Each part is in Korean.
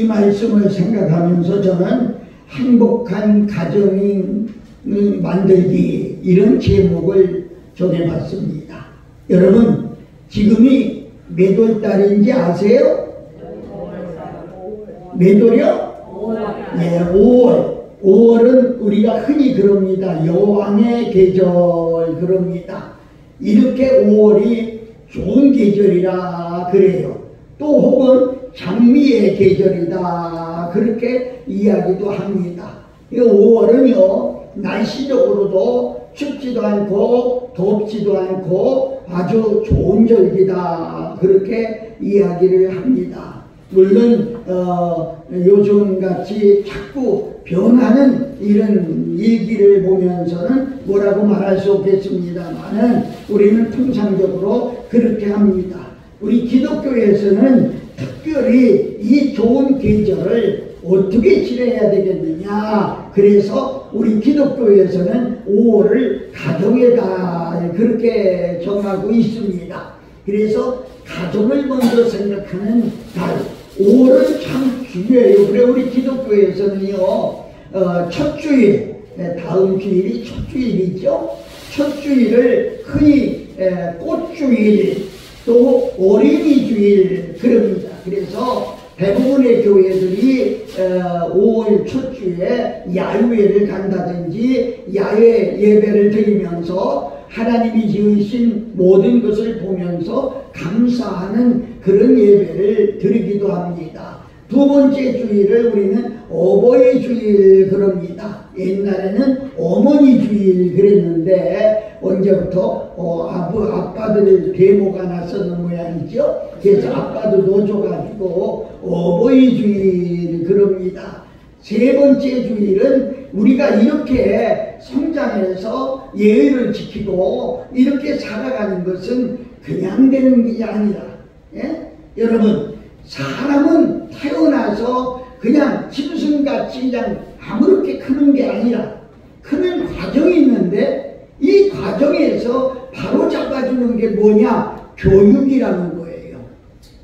이 말씀을 생각하면서 저는 행복한 가정을 만들기 이런 제목을 정해봤습니다. 여러분 지금이 몇 월달인지 아세요? 몇 월이요? 5월. 네, 5월. 5월은 우리가 흔히 그럽니다. 여왕의 계절 그럽니다. 이렇게 5월이 좋은 계절이라 그래요. 또 혹은 장미의 계절이다 그렇게 이야기도 합니다. 5월은요 날씨적으로도 춥지도 않고 덥지도 않고 아주 좋은 절기다 그렇게 이야기를 합니다. 물론 요즘같이 자꾸 변하는 이런 일기를 보면서는 뭐라고 말할 수 없겠습니다만은 우리는 통상적으로 그렇게 합니다. 우리 기독교에서는 특별히 이 좋은 계절을 어떻게 지내야 되겠느냐. 그래서 우리 기독교에서는 5월을 가정의 달 그렇게 정하고 있습니다. 그래서 가정을 먼저 생각하는 달 5월은 참 중요해요. 그래 우리 기독교에서는요 첫 주일, 다음 주일이 첫 주일이죠. 첫 주일을 흔히 꽃주일 또 어린이 주일 그럽니다. 그래서 대부분의 교회들이 5월 첫 주에 야유회를 간다든지 야외 예배를 드리면서 하나님이 지으신 모든 것을 보면서 감사하는 그런 예배를 드리기도 합니다. 두 번째 주일을 우리는 어버이 주일 그럽니다. 옛날에는 어머니 주일 그랬는데 언제부터 아빠들 계모가 났었는 모양이죠. 그래서 아빠도 넣어줘가지고 어버이 주일 그럽니다. 세 번째 주일은 우리가 이렇게 성장해서 예의를 지키고 이렇게 살아가는 것은 그냥 되는 게 아니라 여러분 사람은 태어나서 그냥 짐승같이 그냥 아무렇게 크는 게 아니라 크는 과정이 있는데 이 과정에서 바로 잡아주는 게 뭐냐? 교육이라는 거예요.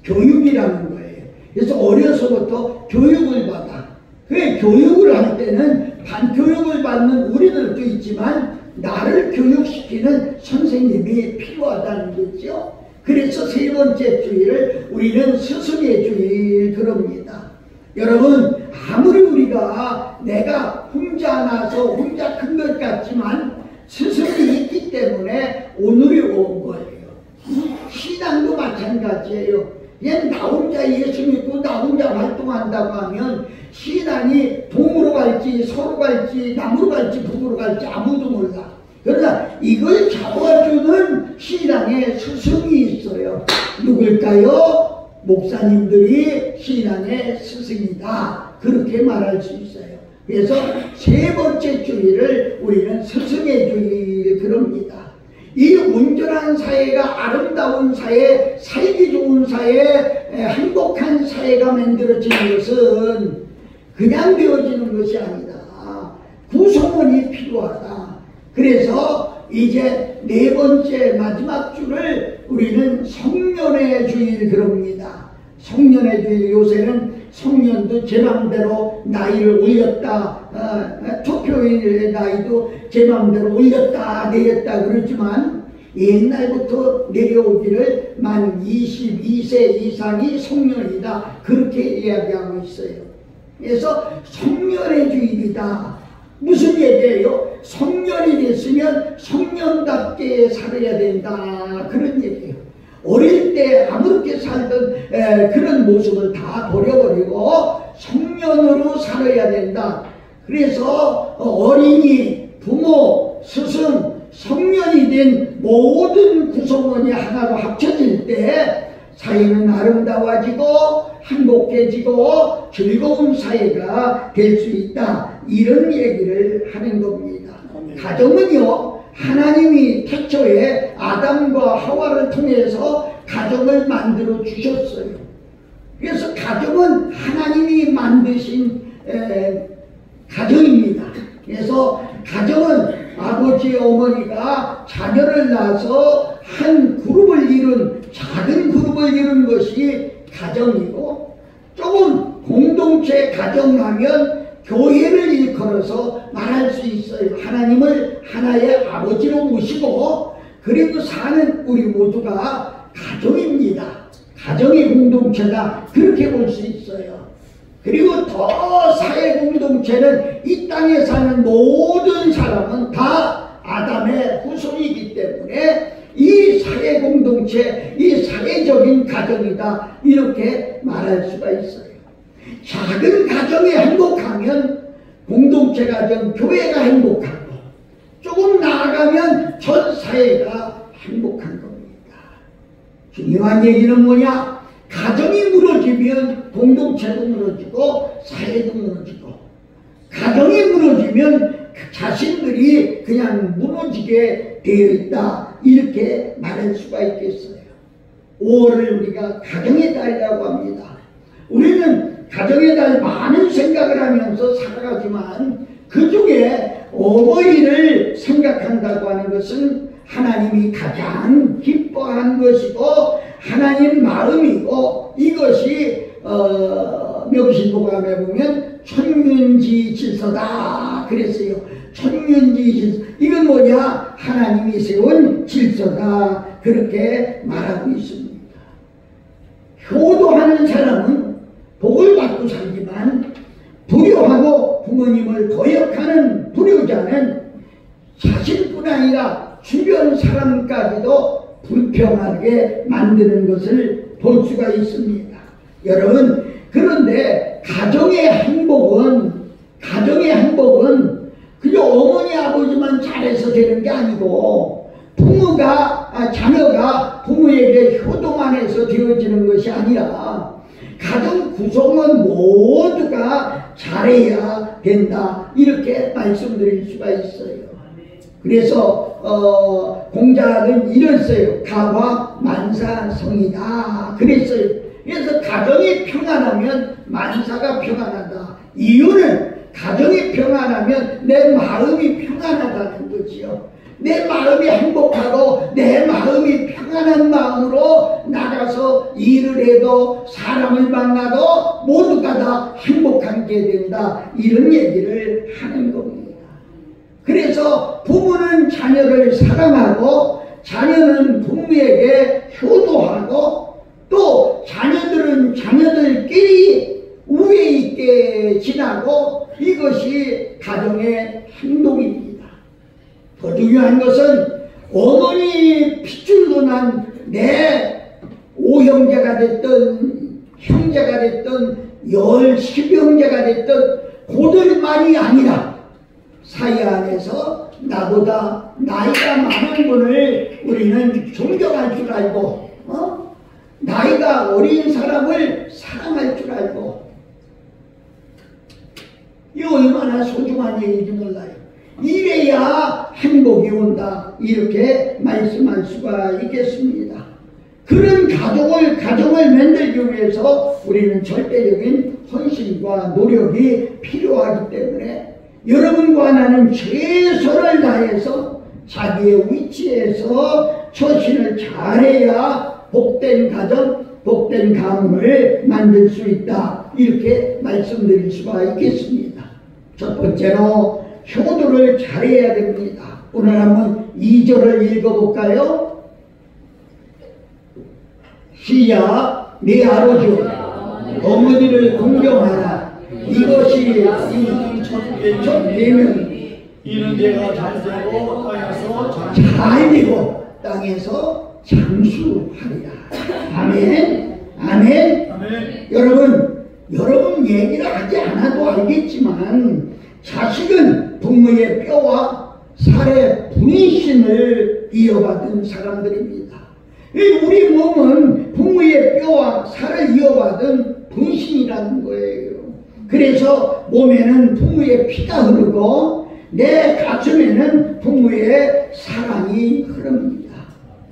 교육이라는 거예요. 그래서 어려서부터 교육을 받아. 그 교육을 할 때는 반교육을 받는 우리들도 있지만 나를 교육시키는 선생님이 필요하다는 거죠. 그래서 세 번째 주일을 우리는 스승의 주일 그럽니다. 여러분 아무리 우리가 내가 혼자 나서 혼자 큰 것 같지만 스승이 있기 때문에 오늘이 온 거예요. 신앙도 마찬가지예요. 얘는 나 혼자 예수 믿고 나 혼자 활동한다고 하면 신앙이 동으로 갈지 서로 갈지 남으로 갈지 북으로 갈지 아무도 몰라. 그러나 이걸 잡아주는 신앙의 스승이 있어요. 누굴까요? 목사님들이 신앙의 스승이다 그렇게 말할 수 있어요. 그래서 세 번째 주일을 우리는 스승의 주일 그럽니다. 이 온전한 사회가 아름다운 사회, 살기 좋은 사회, 행복한 사회가 만들어지는 것은 그냥 되어지는 것이 아니다. 구성원이 필요하다. 그래서 이제 네 번째 마지막 주를 우리는 성년의 주일 그럽니다. 성년의 주일 요새는 성년도 제 맘대로 나이를 올렸다 투표일의 나이도 제 맘대로 올렸다 내렸다 그러지만 옛날부터 내려오기를 만 22세 이상이 성년이다 그렇게 이야기하고 있어요. 그래서 성년의 주일이다. 무슨 얘기예요? 성년이 됐으면 성년답게 살아야 된다 그런 얘기예요. 어릴 때 아무렇게 살던 그런 모습을 다 버려버리고 성년으로 살아야 된다. 그래서 어린이, 부모, 스승, 성년이 된 모든 구성원이 하나로 합쳐질 때 사회는 아름다워지고 행복해지고 즐거운 사회가 될 수 있다. 이런 얘기를 하는 겁니다. 가정은요 하나님이 태초에 아담과 하와를 통해서 가정을 만들어 주셨어요. 그래서 가정은 하나님이 만드신 가정입니다. 그래서 가정은 아버지 어머니가 자녀를 낳아서 한 그룹을 이룬 작은 그룹을 이룬 것이 가정이고 조금 공동체 가정하면 교회를 일컬어서 말할 수 있어요. 하나님을 하나의 아버지로 모시고 그리고 사는 우리 모두가 가정입니다. 가정의 공동체다. 그렇게 볼 수 있어요. 그리고 더 사회 공동체는 이 땅에 사는 모든 사람은 다 아담의 후손이기 때문에 이 사회 공동체, 이 사회적인 가정이다. 이렇게 말할 수가 있어요. 작은 가정이 행복하면 공동체 가정, 교회가 행복하고 조금 나아가면 전 사회가 행복한 겁니다. 중요한 얘기는 뭐냐? 가정이 무너지면 공동체도 무너지고 사회도 무너지고 가정이 무너지면 자신들이 그냥 무너지게 되어 있다. 이렇게 말할 수가 있겠어요. 5월을 우리가 가정의 달이라고 합니다. 우리는 가정의 달 많은 생각을 하면서 살아가지만 그 중에 어버이를 생각한다고 하는 것은 하나님이 가장 기뻐한 것이고 하나님 마음이고 이것이 명실보감에 보면 천륜지 질서다 그랬어요. 천륜지 질서, 이건 뭐냐? 하나님이 세운 질서다 그렇게 말하고 있습니다. 효도하는 사람은 복을 받고 살지만 불효하고 부모님을 거역하는 불효자는 자신뿐 아니라 주변 사람까지도 불평하게 만드는 것을 볼 수가 있습니다. 여러분, 그런데 가정의 행복은 그저 어머니 아버지만 잘해서 되는 게 아니고 자녀가 부모에게 효도만 해서 되어지는 것이 아니라 가정 구성원 모두가 잘해야 된다. 이렇게 말씀드릴 수가 있어요. 그래서 공자는 이랬어요. 가와 만사성이다 그랬어요. 그래서 가정이 평안하면 만사가 평안하다. 이유는 가정이 평안하면 내 마음이 평안하다는 거지요. 내 마음이 행복하고 내 마음이 평안한 마음으로 나가서 일을 해도 사람을 만나도 모두가 다 행복하게 된다. 이런 얘기를 하는 겁니다. 그래서 부모는 자녀를 사랑하고 자녀는 부모에게 효도하고 또 자녀들은 자녀들끼리 우애 있게 지나고 이것이 가정의 행동입니다. 더 중요한 것은 어머니 핏줄로 난 내 5형제가 됐든 형제가 됐든 10형제가 됐든 그들만이 아니라 사회 안에서 나보다 나이가 많은 분을 우리는 존경할 줄 알고 나이가 어린 사람을 사랑할 줄 알고 이 얼마나 소중한 얘기인지 몰라요. 이래야 행복이 온다. 이렇게 말씀할 수가 있겠습니다. 그런 가정을 만들기 위해서 우리는 절대적인 헌신과 노력이 필요하기 때문에 여러분과 나는 최선을 다해서 자기의 위치에서 처신을 잘해야 복된 가정, 복된 가문을 만들 수 있다. 이렇게 말씀드릴 수가 있겠습니다. 첫 번째로 효도를 잘해야 됩니다. 오늘 한번 2절을 읽어볼까요? 시작. 네 아버지 어머니를 공경하라. 이것이 첫 되면 이는 내가 잘되고 땅에서 잘되고 땅에서 장수하리라. 아멘. 아멘. 아멘. 여러분 얘기를 하지 않아도 알겠지만 자식은 부모의 뼈와 살의 분신을 이어받은 사람들입니다. 우리 몸은 부모의 뼈와 살을 이어받은 분신이라는 거예요. 그래서 몸에는 부모의 피가 흐르고 내 가슴에는 부모의 사랑이 흐릅니다.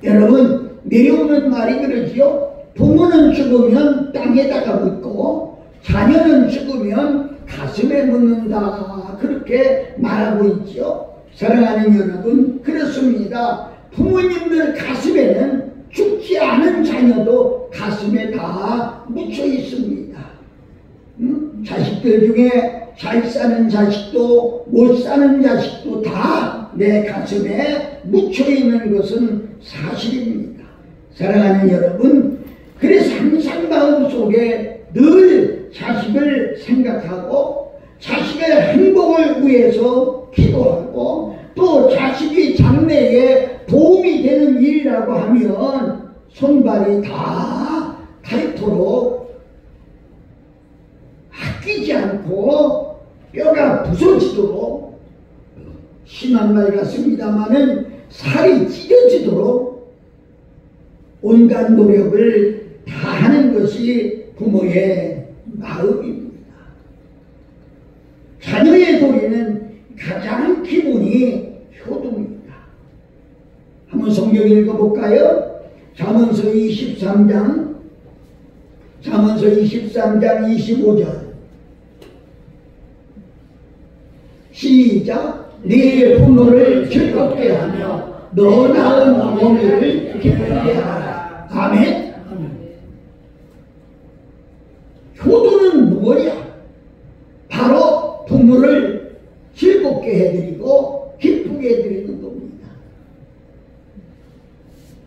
여러분, 내려오는 말이 그러지요. 부모는 죽으면 땅에다가 묻고 자녀는 죽으면 가슴에 묻는다. 그렇게 말하고 있죠. 사랑하는 여러분, 그렇습니다. 부모님들 가슴에는 죽지 않은 자녀도 가슴에 다 묻혀 있습니다. 자식들 중에 잘 사는 자식도 못 사는 자식도 다 내 가슴에 묻혀있는 것은 사실입니다. 사랑하는 여러분, 그래서 항상 마음속에 늘 자식을 생각하고 자식의 행복을 위해서 기도하고 또 자식이 장래에 도움이 되는 일이라고 하면 손발이 다 닳도록 아끼지 않고 뼈가 부서지도록 심한 말 같습니다마는 살이 찢어지도록 온갖 노력을 다하는 것이 부모의 마음입니다. 자녀의 도리는 가장 기본이 효도입니다. 한번 성경 읽어볼까요? 잠언서 23장 25절 시작. 네 부모를 즐겁게 하며 너 낳은 어머니를 기쁘게 하라. 아멘. 효도는 뭐냐? 바로 부모를 즐겁게 해드리고 기쁘게 해드리는 겁니다.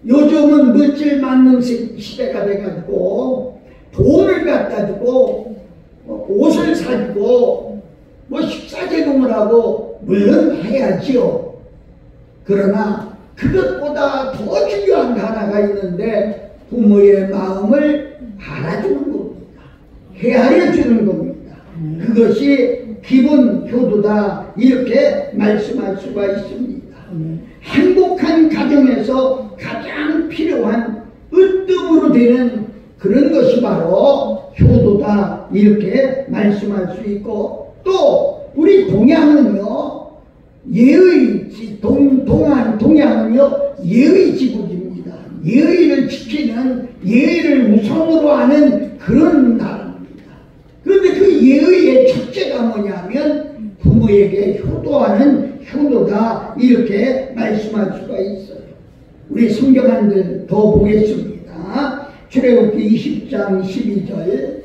요즘은 물질 많는 시대가 돼가지고 돈을 갖다 주고 옷을 사주고 식사 제공을 하고 물론 해야지요. 그러나 그것보다 더 중요한 하나가 있는데 부모의 마음을 알아주는 겁니다. 헤아려 주는 겁니다. 그것이 기본 효도다 이렇게 말씀할 수가 있습니다. 행복한 가정에서 가장 필요한 으뜸으로 되는 그런 것이 바로 효도다 이렇게 말씀할 수 있고 또 우리 동양은요 동양은요 예의 지국입니다. 예의를 지키는 예의를 우선으로 하는 그런 나라입니다. 그런데 그 예의의 첫째가 뭐냐면 부모에게 효도하는 효도다 이렇게 말씀할 수가 있어요. 우리 성경 한 더 보겠습니다. 출애굽기 20장 12절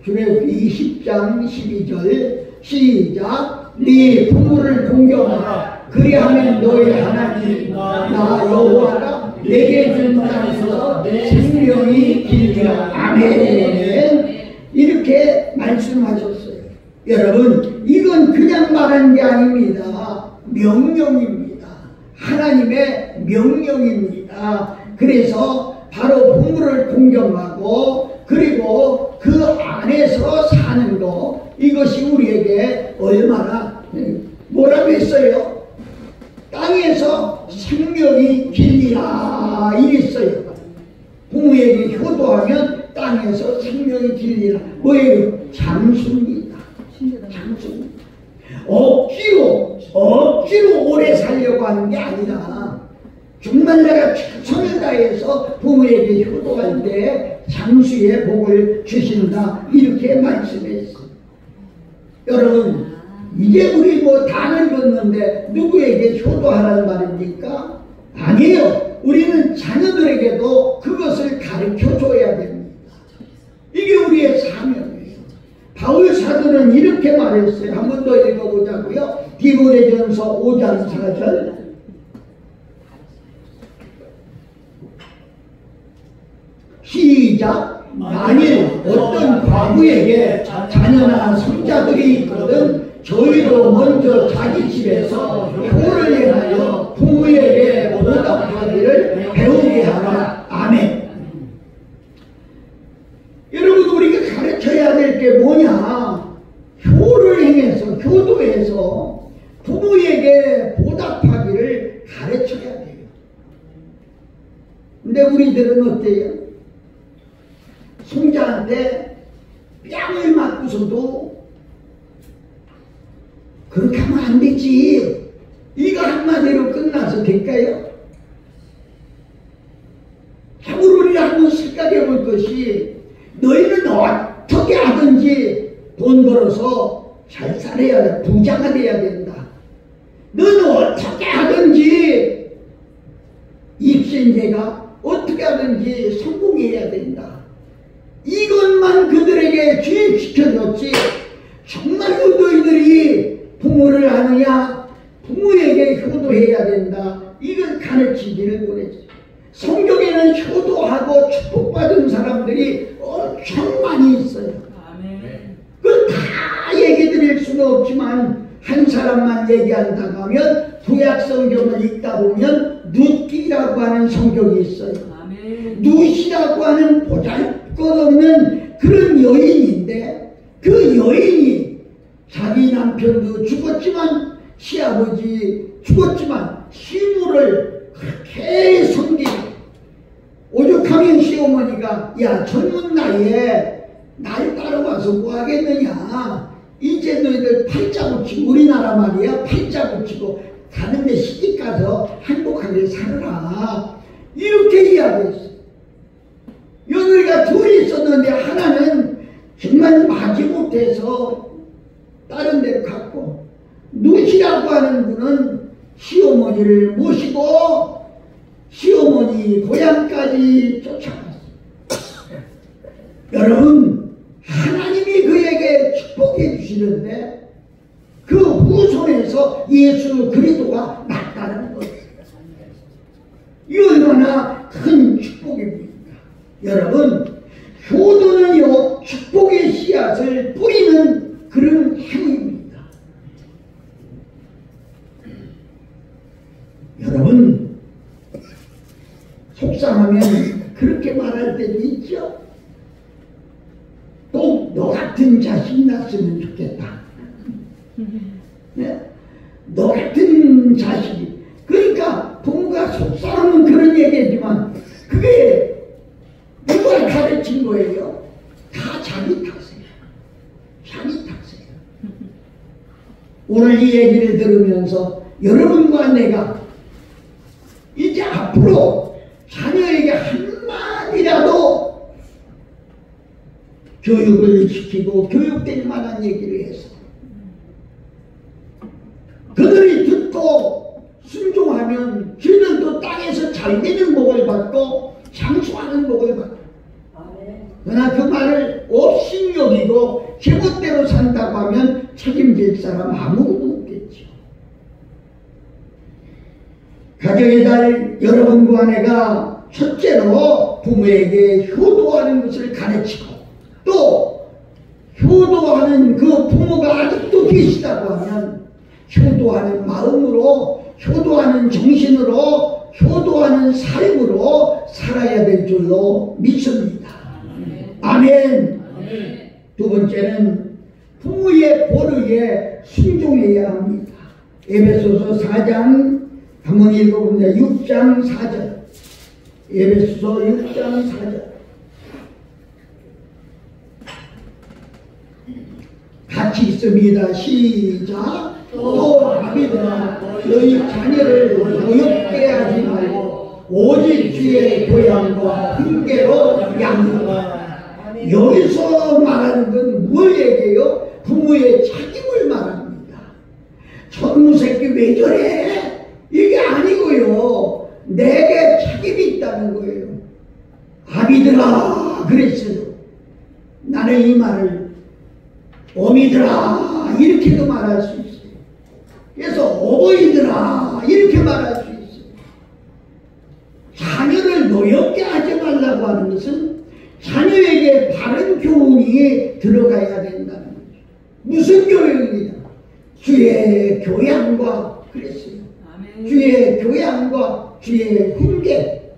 출애굽기 20장 12절 시작. 네 부모를 공경하라. 그리하면 너의 하나님 나 여호와가 내게 준 땅에서 생명이 길리라. 아멘. 이렇게 말씀하셨어요. 여러분 이건 그냥 말한 게 아닙니다. 명령입니다. 하나님의 명령입니다. 그래서 바로 부모를 공경하고 그리고 그 안에서 사는 것 이것이 우리에게 얼마나 뭐라고 했어요? 땅에서 생명이 길리라 이랬어요. 부모에게 효도하면 땅에서 생명이 길리라. 뭐예요? 장수입니다. 장수입니다. 억지로 오래 살려고 하는 게 아니라 정말 내가 최선을 다해서 부모에게 효도할 때 장수의 복을 주신다 이렇게 말씀했어요. 여러분 이제 우리 다 늙었는데 누구에게 효도하라는 말입니까? 아니에요. 우리는 자녀들에게도 그것을 가르쳐줘야 됩니다. 이게 우리의 사명이에요. 바울 사도는 이렇게 말했어요. 한 번 더 읽어보자고요. 디모데전서 5장 4절 시작. 만일 어떤 과부에게 자녀나 손자들이 있거든 저희로 먼저 자기 집에서 효를 행하여 부모에게 보답하기를 배우게 하라. 아멘. 여러분 우리가 가르쳐야 될 게 뭐냐? 효를 행해서 효도해서 부모에게 보답하기를 가르쳐야 돼요. 근데 우리들은 어때요? 손자한테 뺨을 맞고서도 그렇게 하면 안 되지. 이거 한마디로 끝나서 될까요? 참으로 우리가 한번 생각해 볼 것이 너희는 어떻게 하든지 돈 벌어서 잘 살아야 돼. 부자가 돼야 된다. 너는 어떻게 하든지 입신제가 어떻게 하든지 성공해야 된다. 이것만 그들에게 주입시켜줬지 정말로 너희들이 부모를 아느냐? 부모에게 효도해야 된다. 이걸 가르치기를 원했어요. 성경에는 효도하고 축복받은 사람들이 엄청 많이 있어요. 그걸 다 얘기 드릴 수는 없지만 한 사람만 얘기한다고 하면 구약 성경을 읽다 보면 룻기라고 하는 성경이 있어요. 룻이라고 하는 보잘것없는 그런 여인인데 그 여인이 자기 남편도 죽었지만 시아버지 죽었지만 시부를 그렇게 섬기고 오죽하면 시어머니가 야 젊은 나이에 날 따라와서 뭐 하겠느냐 이제 너희들 팔자 고치고 우리나라 말이야 팔자 고치고 가는데 시집가서 행복하게 살아라 이렇게 이야기했어. 며느리가 둘이 있었는데 하나는 정말 마지못해서 다른 데로 갔고 룻이라고 하는 분은 시어머니를 모시고 시어머니 고향까지 쫓아갔어요. 여러분 하나님이 그에게 축복해 주시는데 그 후손에서 예수 그리스도가 났다는 거예요. 이 얼마나 큰 축복입니까? 여러분 효도는요 축복의 씨앗을 뿌리는 그런 행위입니다. 여러분 속상하면 그렇게 말할 때도 있죠. 또 너 같은 자식 낳았으면 좋겠다. 네? 너 같은 자식이 그러니까 부모가 속상하면 그런 얘기지만 그게 누가 가르친 거예요? 다 자기 탓이에요. 자기 탓이에요. 오늘 이 얘기를 들으면서 여러분과 내가 이제 앞으로 자녀에게 한마디라도 교육을 시키고 교육될 만한 얘기를 해서 그들이 듣고 순종하면 그들도 땅에서 잘 되는 복을 받고 장수하는 복을 받고 그러나 그 말을 없인 여기고 제멋대로 산다고 하면 책임질 사람 아무도 없겠죠. 가정의 달 여러분과 내가 첫째로 부모에게 효도하는 것을 가르치고 또 효도하는 그 부모가 아직도 계시다고 하면 효도하는 마음으로 효도하는 정신으로 효도하는 삶으로 살아야 될 줄로 믿습니다. 아멘. 두 번째는 부모의 보르에 순종해야 합니다. 에베소서 4장 한번 읽어봅니다. 6장 4절 에베소서 6장 4절 같이 있습니다. 시작. 또 아비들아 너희 자녀를 노엽게 하지 말고 오직 주의 교양과 훈계로 양육하라. 여기서 말하는 건 뭘 얘기해요? 부모의 책임을 말합니다. 젊은 새끼 왜 저래? 이게 아니고요. 내게 책임이 있다는 거예요. 아비들아 그랬어요. 나는 이 말을 어미들아 이렇게도 말할 수 있어요. 그래서 어버이들아 이렇게 말할 수 있어요. 자녀를 노엽게 하지 말라고 하는 것은 자녀에게 바른 교훈이 들어가야 된다는 거죠. 무슨 교육이냐? 주의 교양과 그랬어요. 주의 교양과 주의 훈계.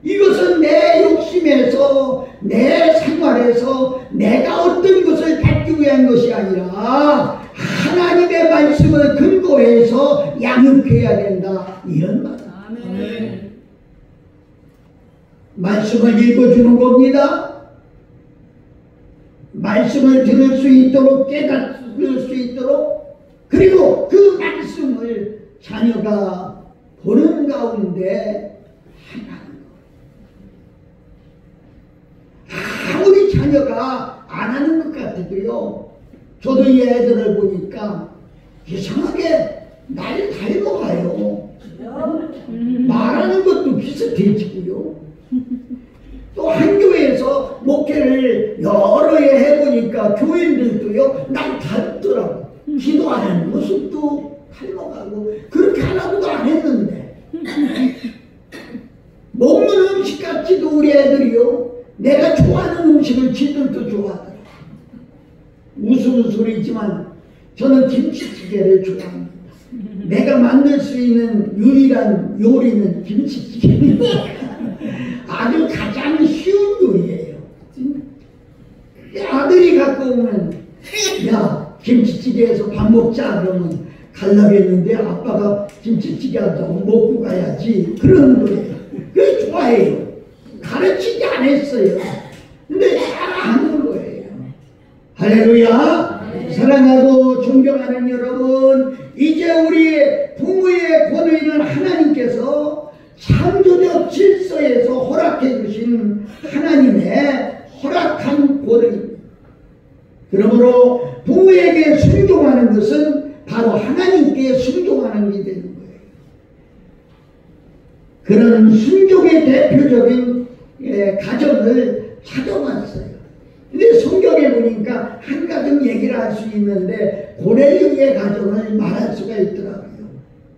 이것은 내 욕심에서 내 생활에서 내가 어떤 것을 받기 위한 것이 아니라 하나님의 말씀을 근거해서 양육해야 된다. 이런 말. 아멘. 말씀을 읽어주는 겁니다. 말씀을 들을 수 있도록 깨닫을 수 있도록 그리고 그 말씀을 자녀가 보는 가운데 행하는 거예요. 아무리 자녀가 안 하는 것 같아도요. 저도 이 애들을 보니까 이상하게 날 닮아가요. 말하는 것도 비슷해지고요. 또 한 교회에서 목회를 여러 해 해보니까 교인들도요, 난 닮더라고. 기도하는 모습도 닮아가고, 그렇게 하나도 안 했는데. 먹는 음식 같지도 우리 애들이요, 내가 좋아하는 음식을 지들도 좋아하더라. 무슨 소리지만 저는 김치찌개를 좋아합니다. 내가 만들 수 있는 유일한 요리는 김치찌개입니다. 아주 가장 쉬운 요리예요. 아들이 갖고 오면, 야, 김치찌개에서 밥 먹자 그러면 갈라겠는데 아빠가 김치찌개 한다고 먹고 가야지, 그런 거예요. 그걸 좋아해요. 가르치지 않았어요. 근데 잘하는 거예요. 할렐루야. 사랑하고 존경하는 여러분, 이제 우리 부모의 권위는 하나님께서 창조적 질서에서 허락해 주신 하나님의 허락한 권위입니다. 그러므로 부모에게 순종하는 것은 바로 하나님께 순종하는 게 되는 거예요. 그런 순종의 대표적인 가정을 찾아봤어요. 근데 성경에 보니까 한 가정 얘기를 할 수 있는데 고넬료의 가정을 말할 수가 있더라고요.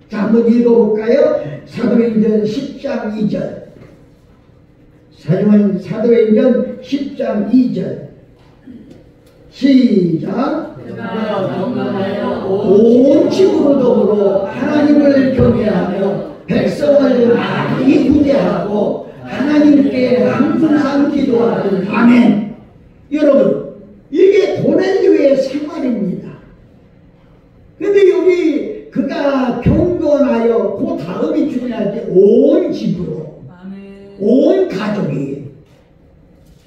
자, 한번 읽어볼까요? 사도행전 10장 2절. 사도행전 10장 2절. 시작. 온 집으로 더불어 하나님을 경외하며 백성을 많이 구제하고 하나님께 항상 기도하는 아멘. 여러분, 이게 고넬료의 생활입니다. 근데 여기 그가 경건하여 그 다음이 중요하지. 온 집으로, 온 가족이,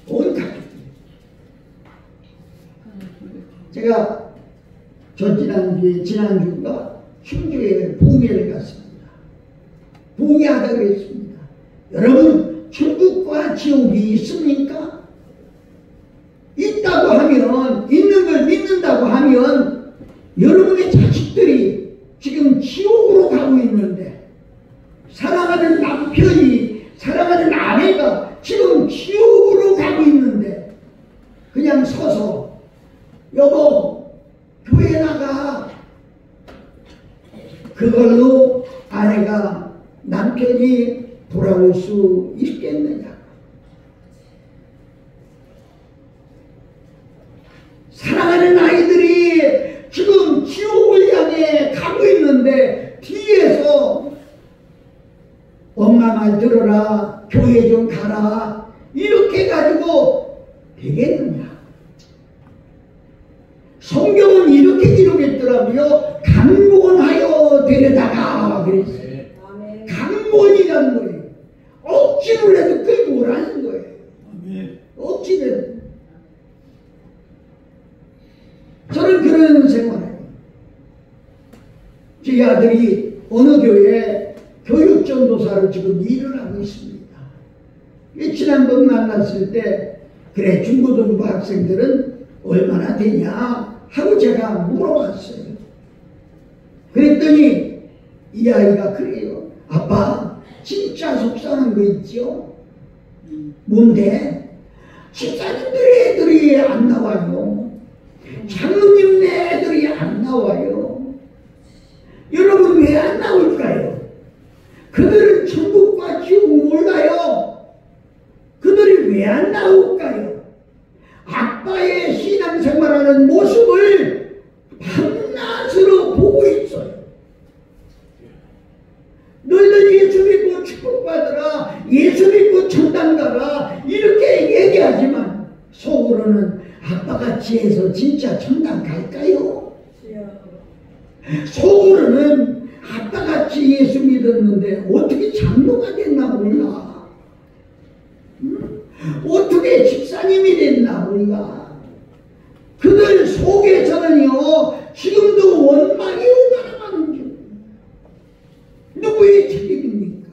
온 가족이. 제가 지난주인가 충주에 부흥회를 갔습니다. 부흥회하다고 했습니다. 여러분, 천국과 지옥이 있습니까? 있다고 하면, 있는 걸 믿는다고 하면 여러분의 자식들이 지금 지옥으로 가고 있는데, 사랑하는 남편이, 사랑하는 아내가 지금 지옥으로 가고 있는데 그냥 서서 여보 교회 나가, 그걸로 아내가, 남편이 돌아올 수 있겠느냐? 사랑하는 아이들이 지금 지옥을 향해 가고 있는데 뒤에서 엄마 말 들어라, 교회 좀 가라, 이렇게 가지고 되겠느냐? 성경은 이렇게 기록했더라고요. 강권하여 데려다가 그랬어요. 강권이라는 거예요. 억지로 해도 끌고 오라는 거예요. 억지로. 저는 그런 생활해요. 제 아들이 어느 교회에 교육전도사로 지금 일을 하고 있습니다. 지난번 만났을 때, 그래 중고등부 학생들은 얼마나 되냐 하고 제가 물어봤어요. 그랬더니 이 아이가 그래요. 아빠, 진짜 속상한 거 있죠? 뭔데? 집사님들 애들이 안 나와요. 장로님 애들이 안 나와요. 여러분, 왜 안 나올까요? 그들은 천국과 지옥 몰라요. 그들이 왜 안 나올까요? 아빠의 신앙생활하는 모습을 밤낮으로 보고 있어요. 너희들 예수 믿고 축복받으라, 예수 믿고 천당 가라, 이렇게 얘기하지만 속으로는 아빠같이 해서 진짜 천당 갈까요? 속으로는 아빠같이 예수 믿었는데 어떻게 장로가 됐나 몰라. 어떻게 집사님이 됐나 몰라. 그들 속에서는요, 지금도 원망이 얼마나 많은지. 누구의 책임입니까?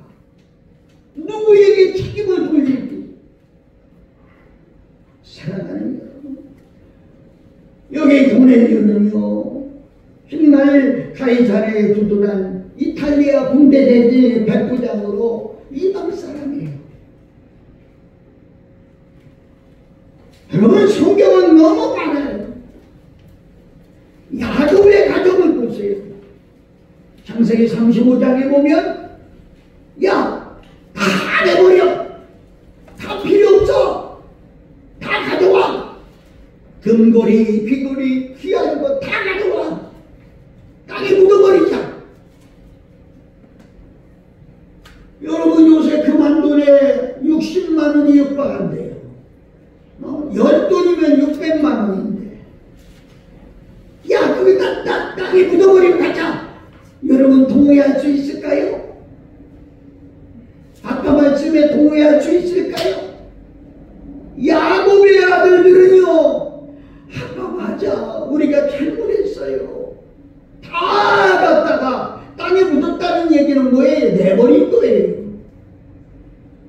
누구에게 책임을 돌릴지. 사랑하는 여러분, 여기 고넬료는요, 훗날 가이사랴에 두둔한 이탈리아 군대 대전의 백부장으로 이방 사람이에요. 여러분 성경은 너무 많아요. 야곱의 가정을 보세요. 창세기 35장에 보면 야, 다 내버려. 다 필요 없어. 다 가져와. 금고리, 귀고리, 귀한 거 다 가져와. 땅에 묻어버리자. 여러분 요새 그만돈에 60만 원이 육박한대요. 10돈이면 600만 원인데. 야, 거기다 땅에 묻어버리고 가자. 여러분 동의할 수 있을까요? 아까 말씀에 동의할 수 있을까요? 야곱의 아들들은요, 아까 맞아, 우리가 잘못했어요. 다 갖다가 땅에 묻었다는 얘기는 뭐예요? 내버린 거예요.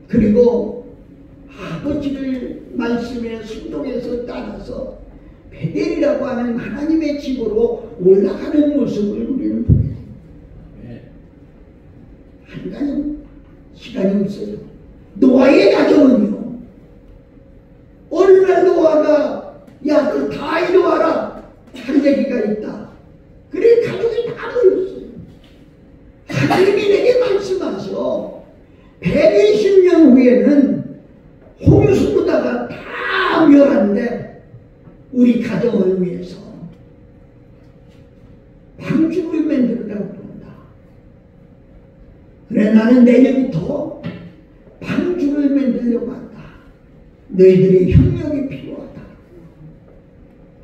그리고 아버지를 말씀에 순종해서 따라서 베델이라고 하는 하나님의 집으로 올라가는 모습을 우리는 보게 됩니다. 한 가정 시간이 없어요. 노아의 가정은요, 어느 날 노아가 야, 너 다 이루어라 한 얘기가 있다. 그래 가족이 다 모였어요. 하나님이 내게 말씀하셔. 120년 후에는 홍수보다가 다 멸한데 우리 가정을 위해서 방주를 만들으라고 그런다. 그래 나는 내일부터 방주를 만들려고 한다. 너희들의 협력이 필요하다.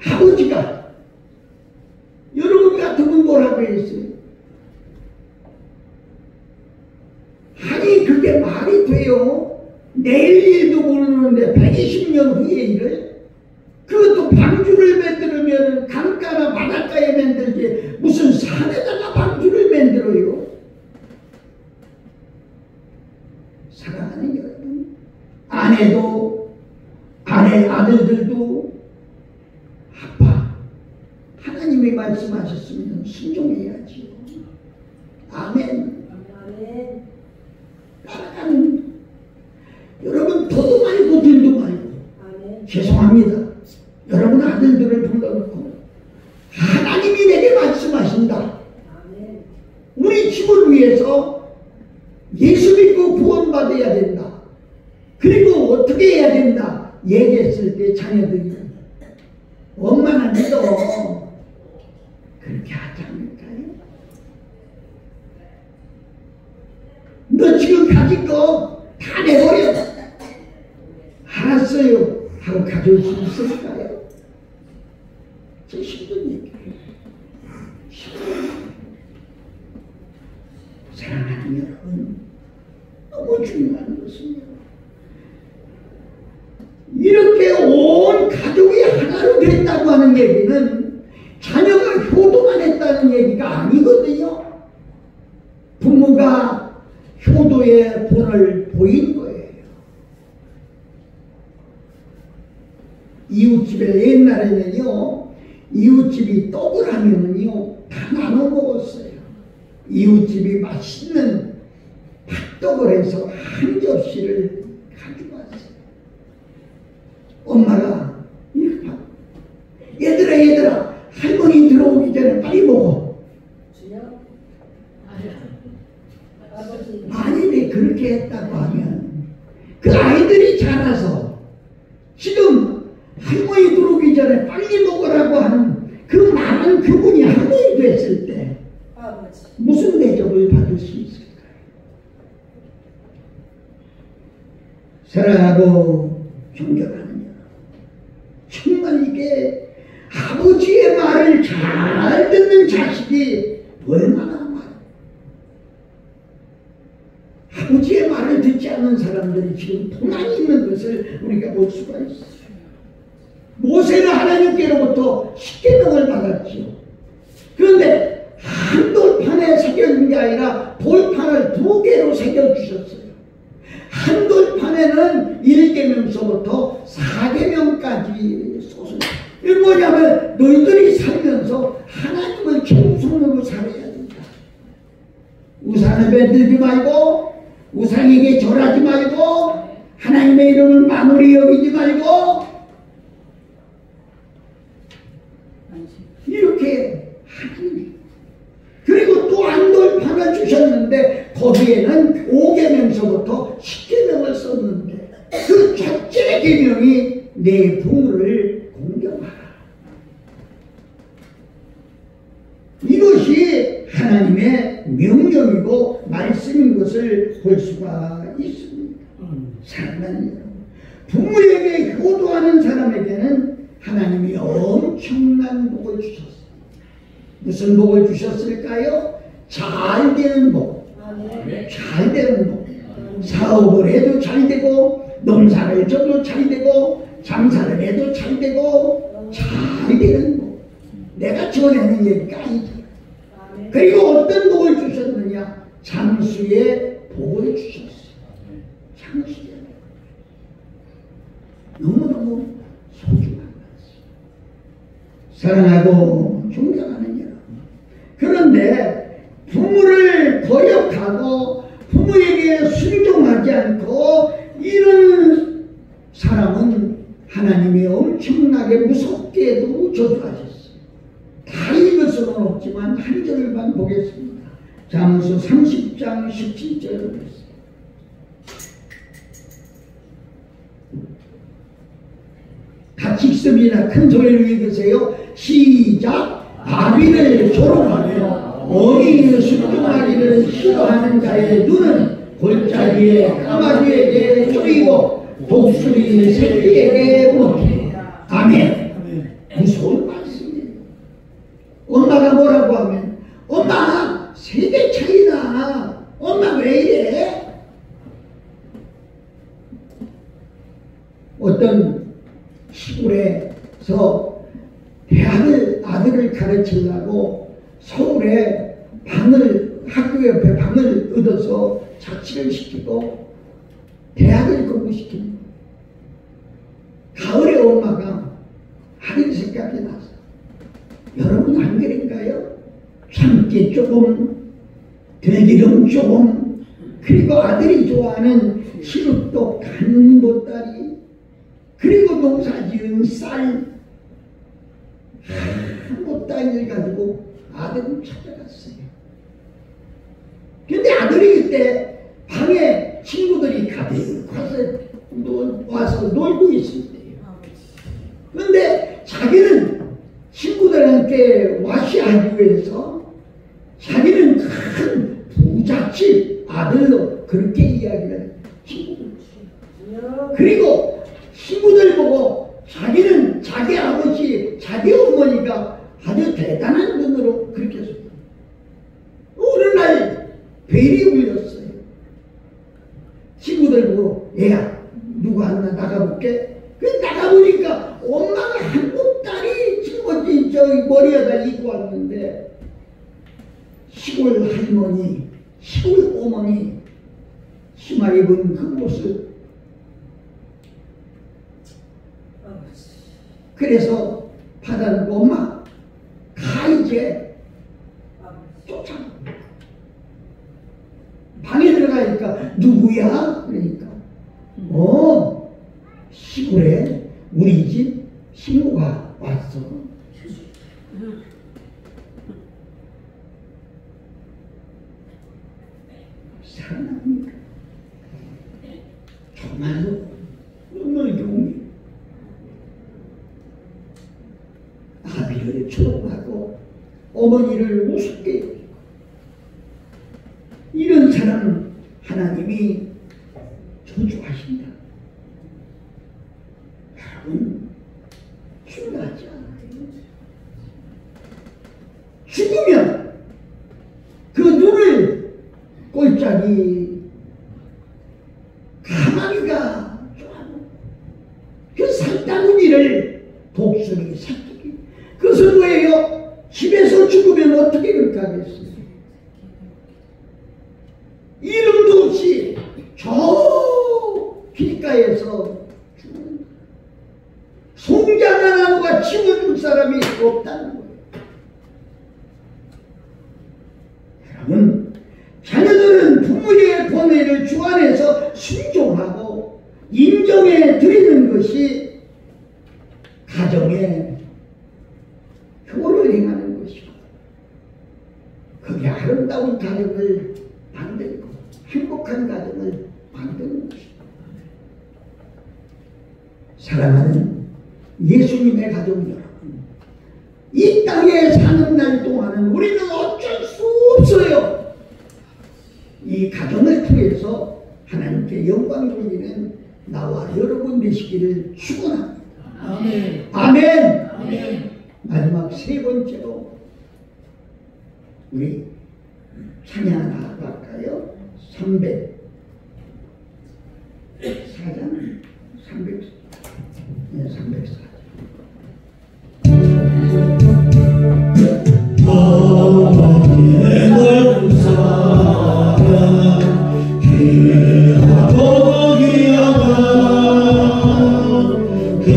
아버지가 여러분 같으면 뭐라고 했어요? 아니 그게 말이 돼요? 내일 일도 모르는데 120년 후의 일을? 그것도 방주를 만들면 강가나 바닷가에 만들지 무슨 산에다가 방주를 만들어요? 사랑하는 여러분, 아내도 아내 아들들도 아빠 하나님이 말씀하셨으면 순종해야지요. 아멘. 아멘. 따라가는 여러분 도도 말고 들도 말고. 아멘. 죄송합니다. 여러분 아들들을 불러놓고 하나님이 내게 말씀하신다. 아멘. 우리 집을 위해서 예수 믿고 구원받아야 된다. 그리고 어떻게 해야 된다 얘기했을 때 자녀들이 엄마는 믿어. 그렇게 하지 않을까요? 너 지금 가진 거 다 내버려. 알았어요 하고 가져올 수 있을까요? 저 힘든 얘기예요. 사랑하는 여러분, 너무 중요한 것은요, 이렇게 온 가족이 하나로 됐다고 하는 얘기는 자녀가 효도만 했다는 얘기가 아니거든요. 부모가 효도의 본을 보인 거예요. 이웃집에 옛날에는요, 이웃집이 떡을 하면은요 다 나눠 먹었어요. 이웃집이 맛있는 팥떡을 해서 한 접시를 가지고 왔어요. 엄마가 얘들아 할머니 들어오기 전에 빨리 먹어. 만일에 그렇게 했다고 하면 그 아이들이 자라서 지금 할머니 들어오기 전에 빨리 먹으라고 하는 그 말은 그분이 할머니 됐을 때 무슨 대접을 받을 수 있을까요? 사랑하고 존경하는 여러분, 정말 이게 아버지의 말을 잘 듣는 자식이 얼마나 많아요. 아버지의 말을 듣지 않는 사람들이 지금 도난이 있는 것을 우리가 볼 수가 있어요. 모세는 하나님께로부터 10계명을 받았지요. 그런데 한 돌판에 새겨진 게 아니라 돌판을 2개로 새겨주셨어요. 한 돌판에는 1계명서부터 4계명까지 쏟아요. 이게 뭐냐면 너희들이 살면서 하나님을 겸손으로 살아야 된다. 우상을 만들지 말고, 우상에게 절하지 말고, 하나님의 이름을 만홀히 여기지 말고, 이렇게 하나님. 그리고 또 안돌판을 주셨는데 거기에는 5계명서부터 10계명을 썼는데 그 첫째 계명이 내 부모를 공경하라. 이것이 하나님의 명령이고 말씀인 것을 볼 수가 있습니다. 사랑하는 여러분, 부모에게 효도하는 사람에게는 하나님이 엄청난 복을 주셨습니다. 무슨 복을 주셨을까요? 잘 되는 복. 잘 되는 복. 사업을 해도 잘 되고, 농사를 져도 잘 되고, 장사를 해도 잘 되고, 잘 되는 복. 내가 전하는 얘기가 아니죠. 그리고 어떤 복을 주셨느냐? 장수의 복을 주셨어요. 장수의 복. 너무너무 소중한 것이죠. 사랑하고 존경하는 여러분. 그런데 부모를 거역하고 부모에게 순종하지 않고 이런 사람은 하나님이 엄청나게 무섭게도 저주하셨어요. 다 읽을 수는 없지만 한 절만 보겠습니다. 잠언서 30장 17절을 보겠습니다. 같이 읽습니다. 큰 소리로 읽으세요. 시작. 아비를 조롱하며 어린이를 순종하기를 싫어하는 자의 눈은 골짜기에 까마귀에게 쪼이고 독수리 새끼에게 먹히리. 아멘. 무서운 말씀이에요. 엄마가 뭐라고 하면 엄마 세대 차이나 엄마 왜 이래? 어떤 시골에서 아들을 가르치려고 서울에 학교 옆에 방을 얻어서 자취를 시키고 대학을 공부시킵니다. 가을에 엄마가 아들 생각이 나서 여러분 안 그런가요? 참깨 조금, 들기름 조금, 그리고 아들이 좋아하는 시루떡 간 보따리, 그리고 농사지은 쌀 한 보따리를 가지고 아들을 찾아갔어요. 근데 아들이 그때 방에 친구들이 가득 와서 놀고 있을 때예요. 그런데 자기는 친구들한테 와시하기 위해서 자기는 큰 부잣집 아들로 그렇게 이야기를 친구들. 그리고 친구들 보고 자기는 자기 아버지, 자기 어머니가 아주 대단한 분으로 그렇게 했어요. 어느 날 벨이 울렸어요. 친구들 보고 얘야 누구 왔나 나가볼게. 나가보니까 엄마가 한 보따리 짊어진 저기 머리에다 입고 왔는데 시골 할머니, 시골 어머니 치마 입은 그 모습. 그래서 받아놓고 엄마 가 이제 쫓아. 방에 들어가니까 누구야? 그러니까 시골에 우리 집 신우가 왔어. 사랑합니까? 정말로 눈물 경이 아비를 조롱하고 어머니를 우습게 여기고 이런 사람은 하나님이 저주하신다. 여러분 중요하지 않아요. 죽으면 그 눈을 골짜기 가마귀가 좋아하고 그 산다구니를 독수리 새끼. 그것은 뭐예요? 집에서 죽으면 어떻게 그렇게 하겠어요? 이름도 없이 저 길가에서 죽는 송장한 나무가 치워줄 사람이 없다는 거예요. 여러분, 자녀들은 부모의 권위를 주 안에서 순종하고 인정해 드리는 것이 가정의 효를 선을 행하는 것이고 그게 아름다운 가정을 만들고 행복한 가정을 만드는 것이고 사랑하는 예수님의 가족 여러분, 이 땅에 사는 날 동안은 우리는 어쩔 수 없어요. 이 가정을 통해서 하나님께 영광 돌리는 나와 여러분 되시기를 축원합니다. 아멘. 아멘. 아멘. 마지막 세 번째로 우리 찬양 하나 할까요? 304장 304장 어머니의 넓은 사랑 귀하고 귀하다 그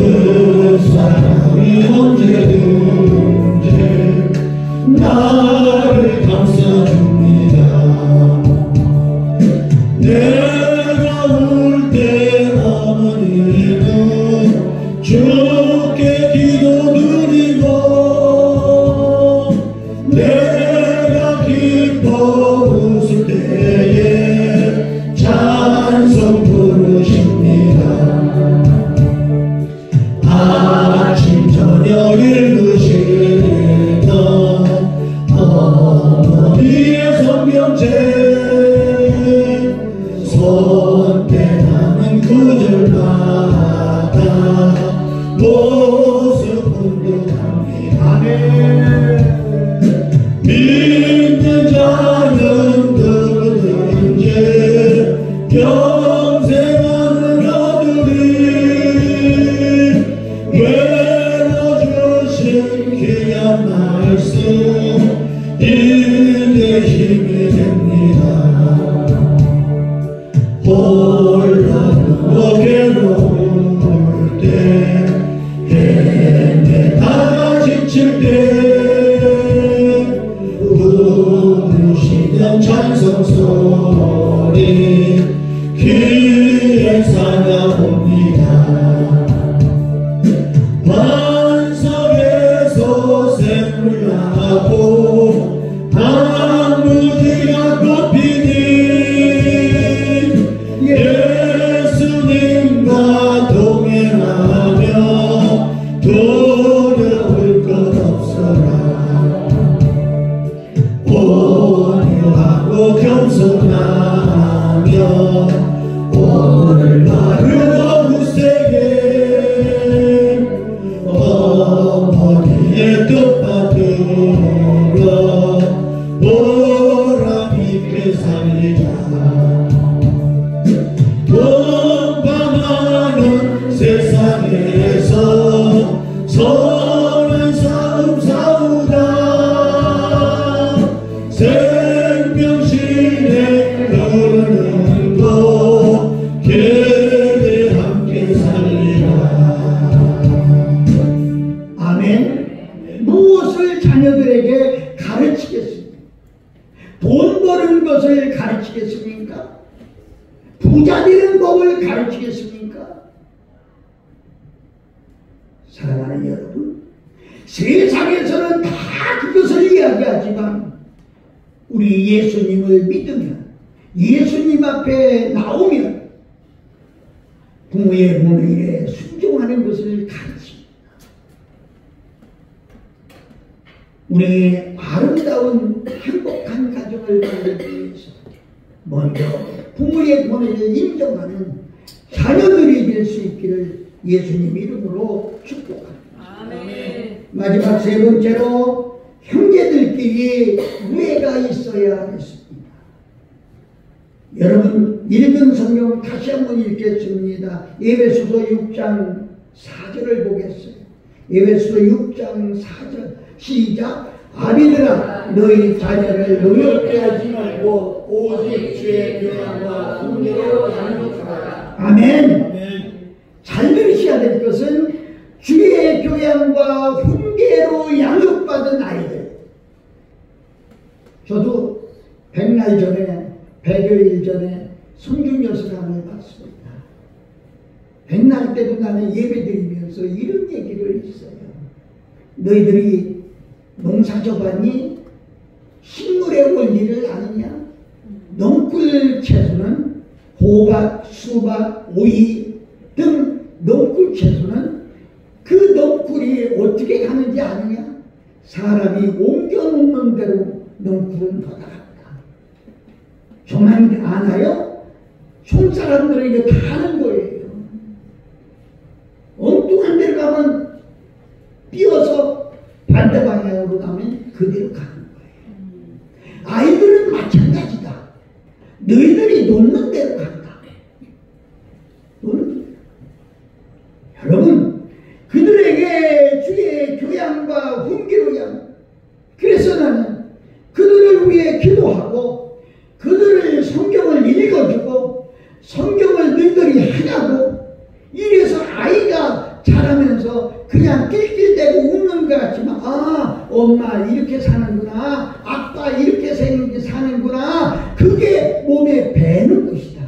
사랑이 언제든지 나를 감싸줍니다. 내가 울 때 어머니는 주께 기도드리고 내가 기뻐 웃을 때에 찬송 부르십니다. 아침 저녁 읽으시던 어머니의 성경책 손 떼나는 구절마다 모습 분명합니다. 아멘. 믿는 자는 누구든지 영생을 얻으리. 외워주신 귀한 말씀 인내 힘이 됩니다. 홀로 누워 괴로울 때 헤매다가 지칠 때 부르시는 찬송 소리 귀에 사나옵니다. 반석에서 샘물 나고 단무지가 꽃피니 예수님과 동행하며 두려울 것 없어라. 온유하고 겸손하며 오늘 하루 굳세게 어머니의 뜻받들어 보람 있게 살리자. 원망하는 세상에서 선한 싸움 싸우다 생명신의 흐르는 곳 교회 함께 살리라. 아멘. 무엇을 자녀들에게 가르치겠습니까? 돈 버는 것을 가르치겠습니까? 부자 되는 법을 가르치겠습니까? 사랑하는 여러분, 세상에서는 다 그것을 이야기하지만 우리 예수님을 믿으면, 예수님 앞에 나오면 부모의 본의에 순종하는 것을 가르칩니다. 우리 아름다운 행복한 가정을 만들기 위해서 먼저 부모의 본의를 인정하는 자녀들이 될 수 있기를 예수님 이름으로 축복합니다. 아멘. 마지막 세 번째로 형제들끼리 우애가 있어야 하겠습니다. 여러분 읽은 성경 다시 한번 읽겠습니다. 에베소서 6장 4절을 보겠어요. 에베소서 6장 4절 시작. 아비들아 너희 자녀를 노엽게 하지 말고 오직 주의 교양과 훈계로 양육하라. 아멘. 잘 들으셔야 될 것은 주의 교양과 훈계로 양육받은 아이들. 저도 100날 전에 100여일 전에 성중여수관을 봤습니다. 100날 때도 나는 예배드리면서 이런 얘기를 했어요. 너희들이 농사져봤니? 식물의 원리를 아느냐? 넝쿨 채소는 호박, 수박, 오이 등 넝쿨 채소는 그 넝쿨이 어떻게 가는지 아느냐? 사람이 옮겨놓는 대로 넝쿨은 걷어간다. 저만 아나요? 손사람들은 이게 다 아는 거예요. 엉뚱한 데로 가면 띄어서 반대 방향으로 가면 그대로 가는 거예요. 아이들은 마찬가지다. 너희들이 놓는 대로 간다. 여러분, 그들에게 주의 교양과 훈계로양. 그래서 나는 그들을 위해 기도하고 그들을 성경을 읽어주고 성경을 너희들이 하냐고. 이래서 아이가 자라면서 그냥 낄낄대고 웃는 것 같지만, 아, 엄마 이렇게 사는구나, 아빠 이렇게 사는구나, 그게 몸에 배는 것이다.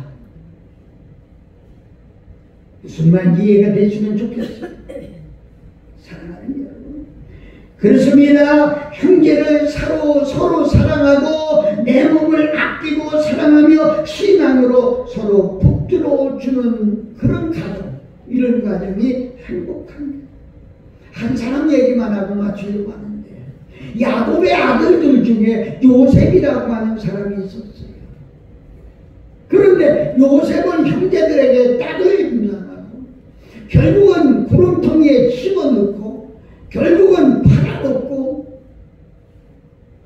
무슨 말 이해가 되시면 좋겠어요. 사랑하는 여러분, 그렇습니다. 형제를 서로 사랑하고 내 몸을 아끼고 사랑하며 신앙으로 서로 붙들어주는 그런 가정, 이런 가정이 행복합니다. 한 사람 얘기만 하고 맞추려고 하는데, 야곱의 아들들 중에 요셉이라고 하는 사람이 있었어요. 그런데 요셉은 형제들에게 딱을 입는하고 결국은 구름통에 집어넣고 결국은 팔아먹고,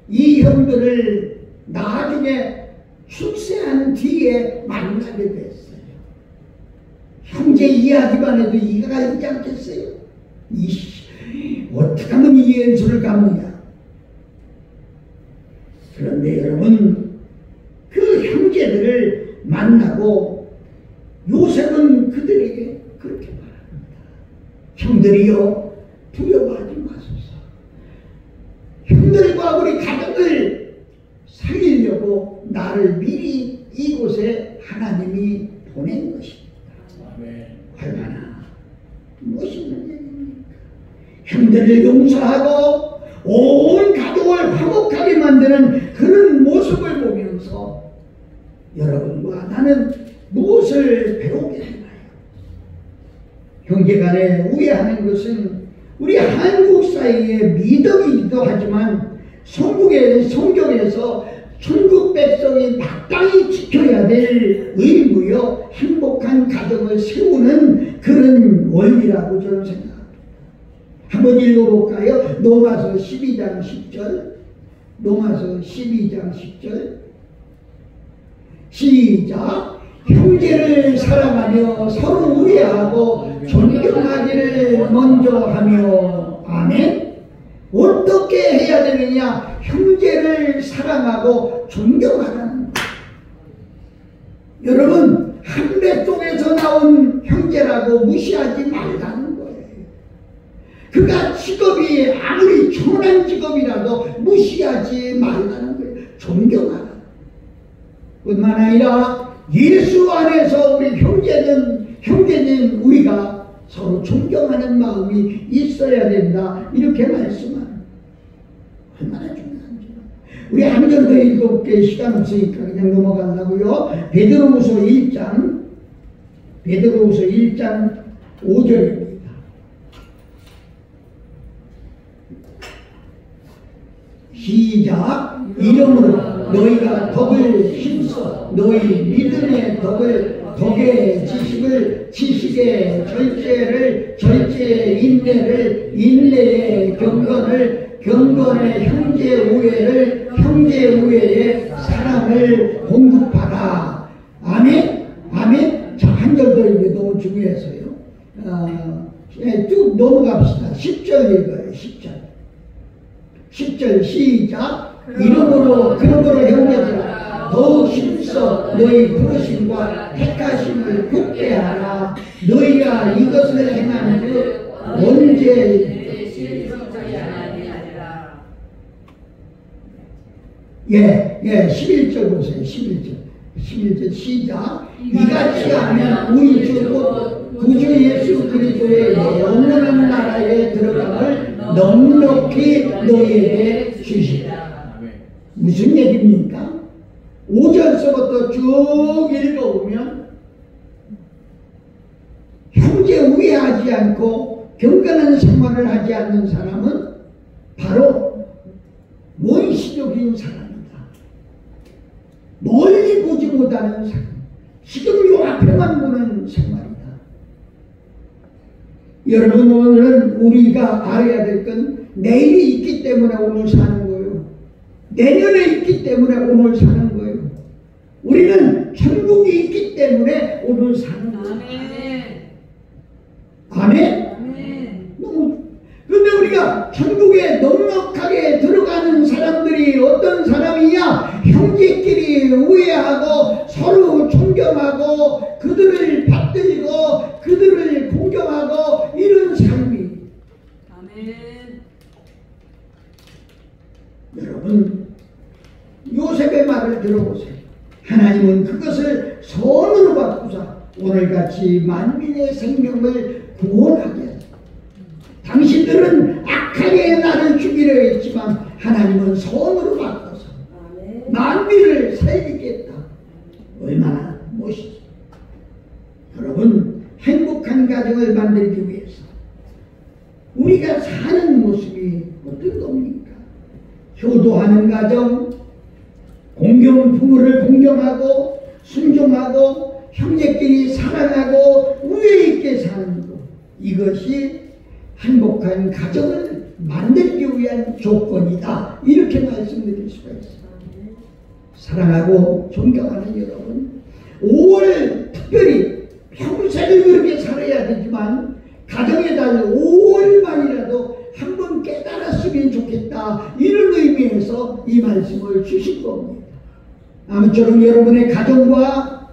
이 형들을 나중에 출세한 뒤에 만나게 됐어요. 형제 이야기만 해도 이해가 되지 않겠어요? 어떻게 하면 이 연수를 갚느냐? 그런데 여러분, 그 형제들을 만나고 요셉은 그들에게 그렇게 말합니다. 형들이여, 두려워하지 마소서. 형들과 우리 가족을 살리려고 나를 미리 이곳에 하나님이 보낸 것입니다. 얼마나 멋있는 얘기입니까? 형들을 용서하고 온 가족을 화목하게 만드는 그런 모습을 보면서 여러분과 나는 무엇을 배우게 되나요? 형제간에 우애하는 것은 우리 한국 사회의 미덕이기도 하지만 성경에서 천국 백성이 마땅히 지켜야 될 의무요, 행복한 가정을 세우는 그런 원리라고 저는 생각합니다. 한번 읽어볼까요? 로마서 12장 10절. 로마서 12장 10절. 시작. 형제를 사랑하며 서로 우애하고 존경하기를 먼저 하며. 아멘. 어떻게 해야 되느냐? 형제를 사랑하고 존경하라는 거예요. 여러분, 한배 속에서 나온 형제라고 무시하지 말라는 거예요. 그가 직업이 아무리 천한 직업이라도 무시하지 말라는 거예요. 존경하라. 뿐만 아니라 예수 안에서 우리 형제는 우리가 서로 존경하는 마음이 있어야 된다. 이렇게 말씀하는 얼마나 중요한지. 우리 한 절 더 읽어볼게. 시간 없으니까 그냥 넘어가려고요. 베드로후서 1장 5절입니다. 시작. 이러므로 너희가 덕을 힘써 너희 믿음의 덕의 지식의 절제의 인내의 경건의 형제 우애의 사랑을 공급하라. 아멘. 아멘. 자, 한 절 더 이게 너무 중요해서요. 쭉 넘어갑시다. 10절 읽어요. 10절 시작. 그러므로 형제들아, 더욱 힘써 너희 부르심과 택하심을 굳게 하라. 너희가 이것을 행하는 그 언제 예, 11절 보세요. 11절 11절 시작. 이같이 하면 우리 주 구주 예수 그리스도의 영원한 나라에 들어감을 넉넉히 너희에게 주시라. 무슨 얘기입니까? 5절서부터 쭉 읽어보면 형제 우애하지 않고 경건한 생활을 하지 않는 사람은 바로 원시적인 사람이다. 멀리 보지 못하는 사람, 지금 요 앞에만 보는 생활이다. 여러분, 오늘은 우리가 알아야 될 건 내일이 있기 때문에 오늘 사는 거예요. 내년에 있기 때문에 오늘 사는 거예요. 우리는 천국이 있기 때문에 오늘 사는 거예요. 아멘? 그런데 우리가 천국에 넉넉하게 들어가는 사람들이 어떤 사람이냐? 형제끼리 우애하고 서로 존경하고 그들을 받들고 그들을 공경하고 이런 삶이. 아멘. 여러분, 요셉의 말을 들어보세요. 하나님은 그것을 선으로 바꾸사 오늘같이 만민의 생명을 구원하게 하셨다. 당신들은 악하게 나를 죽이려 했지만 하나님은 선으로 바꿔서 만민을 살리겠다. 얼마나 멋있어. 여러분, 행복한 가정을 만들기 위해서 우리가 사는 모습이 어떤 겁니까? 효도하는 가정, 부모를 공경하고 순종하고 형제끼리 사랑하고 우애 있게 사는 것, 이것이 행복한 가정을 만들기 위한 조건이다. 이렇게 말씀드릴 수가 있습니다. 사랑하고 존경하는 여러분, 5월 특별히 평생을 그렇게 살아야 되지만 가정의 달 5월만이라도 한번 깨달았으면 좋겠다. 이런 의미에서 이 말씀을 주신 겁니다. 아무쪼록 여러분의 가정과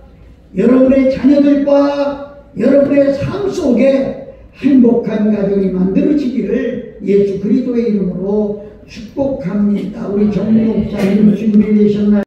여러분의 자녀들과 여러분의 삶 속에 행복한 가정이 만들어지기를 예수 그리스도의 이름으로 축복합니다. 우리 정목사님 준비되셨나요?